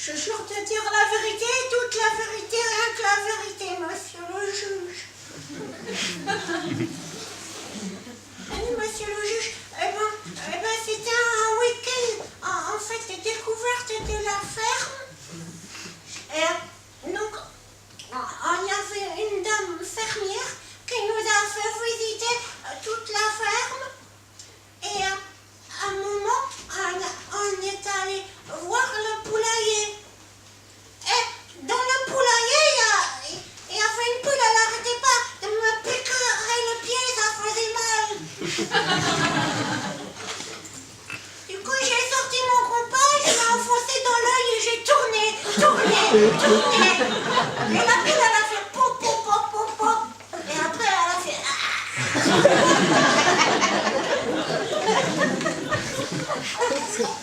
Je jure de dire la vérité, toute la vérité, rien que la vérité, monsieur le juge. Oui, monsieur le juge, c'était un week-end, en fait, de découverte de la ferme. Et donc, il y avait une dame fermière qui nous a fait visiter toute la ferme. Et à un moment, on est allé voir le poulailler. Et dans le poulailler, il y avait une poule, elle n'arrêtait pas de me piquer le pied, ça faisait mal. Du coup, j'ai sorti mon compas, je l'ai enfoncé dans l'œil et j'ai tourné. Et la poule, elle a fait pop, pop, pop, pop, pop. Et après, elle a fait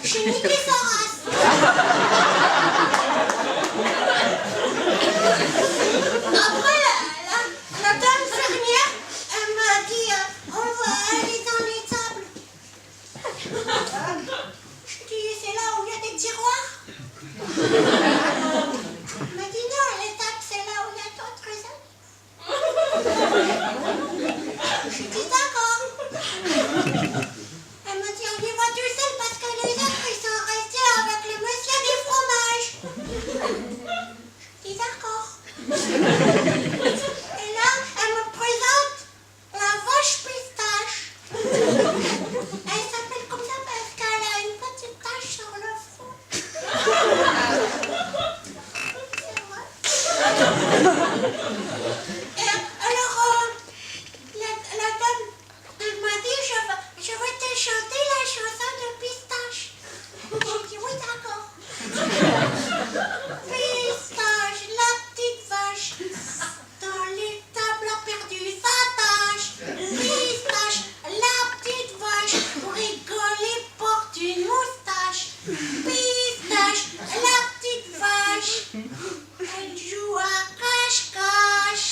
j'ai niqué sa race. Après, la dame fermière, elle m'a dit on va aller dans l'étable. Je dis c'est là où il y a des tiroirs. Elle m'a dit non, l'étable c'est là où il y a d'autres hommes. Je dis d'accord. Elle m'a dit on y va tout seul parce que les autres ils sont restés avec le monsieur du fromage. Je dis d'accord. Et là, elle me présente la vache pistache. Elle s'appelle comme ça parce qu'elle a une petite tache sur le front. C'est vrai. Et alors, la dame, elle m'a dit je vais te chanter la chanson de pistache. J'ai dit oui, d'accord. Pistache, la petite vache, dans l'étable a perdu sa tâche. Pistache, la petite vache, pour rigoler porte une moustache. Pistache, la petite vache, elle joue à cache-cache.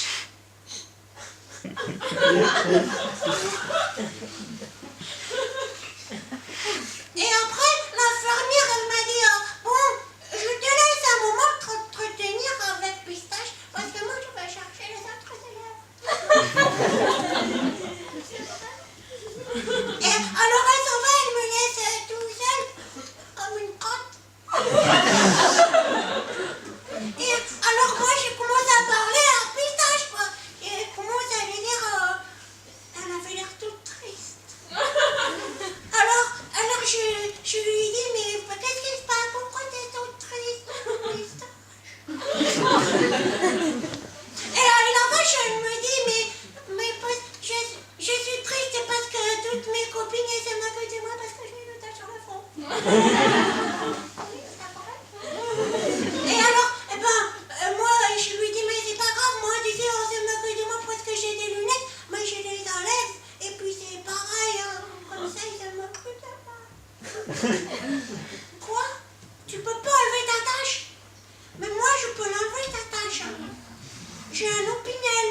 Et après, la fermière, elle m'a dit bon, je te laisse un moment t'entretenir avec Pistache parce que moi, je vais chercher les autres élèves. Et alors, elle s'en va, elle me laisse tout seul, comme une crotte. Et alors, moi, je commence à parler à Pistache, quoi. Et elle commence à lui dire, elle avait l'air toute triste. Alors je lui dis, mais qu'est-ce qui se passe? Pourquoi t'es toute triste? Et la vache, elle me dit, mais je suis triste parce que toutes mes copines, elles se moquent de moi parce que j'ai une tache sur le front. Et alors, moi, je lui dis, mais c'est pas grave, moi, tu sais, on se moque de moi parce que j'ai des lunettes, mais je les enlève, et puis c'est pareil, hein, comme ça, ils se moquent de moi. Quoi? Tu peux pas enlever ta tache? Mais moi, je peux l'enlever ta tache. J'ai un opinel.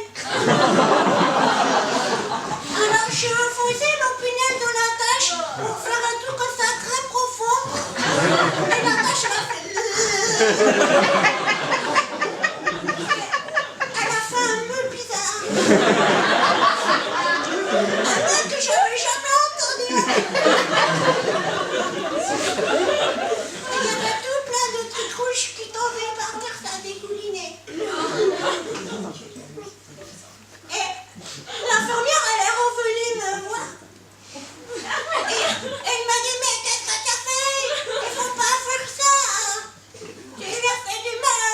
Alors, j'ai enfoncé l'opinel dans la tache pour faire un truc comme ça très profond. Et la tache, elle a fait... Elle a fait un peu bizarre. Un mec que j'avais jamais entendu. Il y avait tout plein de trucs rouges qui tombaient par terre, ça dégoulinait. Et l'infirmière, elle est revenue me voir. Et elle m'a dit, mais qu'est-ce que tu as fait? Il faut pas faire ça. Tu lui as fait du mal.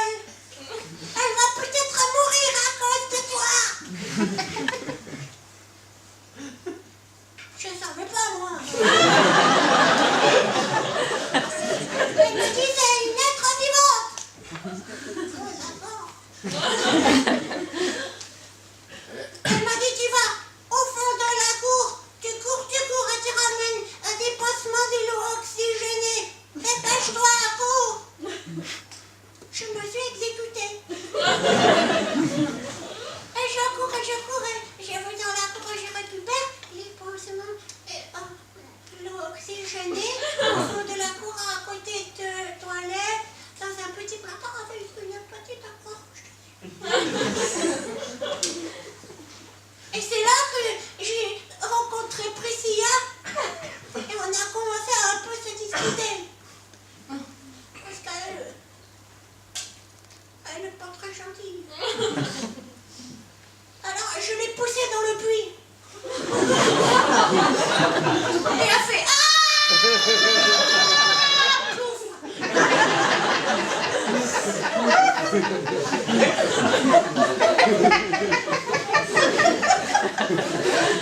Je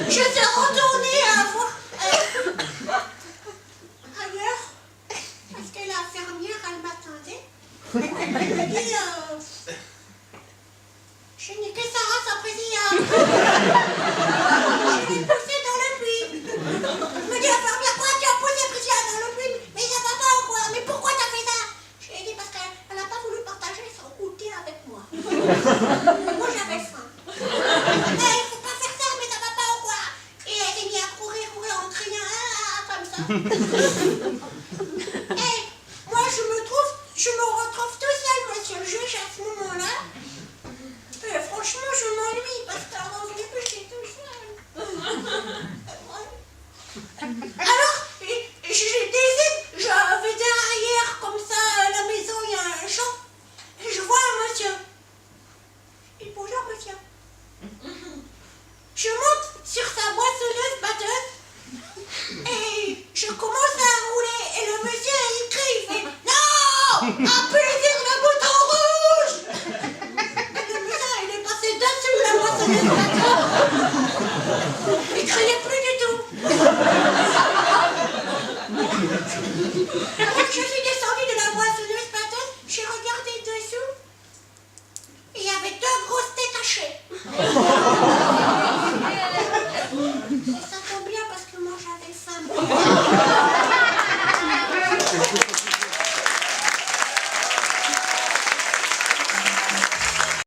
suis retournée voir ailleurs, parce que l'infirmière, elle m'attendait. Elle m'a dit, je n'ai que Sarah, sa présidente. Je l'ai poussée dans le puits. Elle me dit, l'infirmière, quoi, tu as poussé Priscilla dans le puits? Mais ça va pas ou quoi? Mais pourquoi t'as fait ça? Je lui ai dit, parce qu'elle n'a pas voulu partager son goûter avec moi. Moi, j'avais faim. Il faut pas faire ça, mais ça va pas ou quoi? Et elle s'est mise à courir en criant, comme ça. Et moi, je me retrouve tout seul, monsieur le juge, à ce moment-là. Et franchement, je m'ennuie, parce qu'avant, au début, j'étais tout seul. Alors, je vais derrière, comme ça, à la maison, il y a un champ. Et je vois un monsieur. Et bonjour, monsieur. Je monte sur sa boissonneuse batteuse et je commence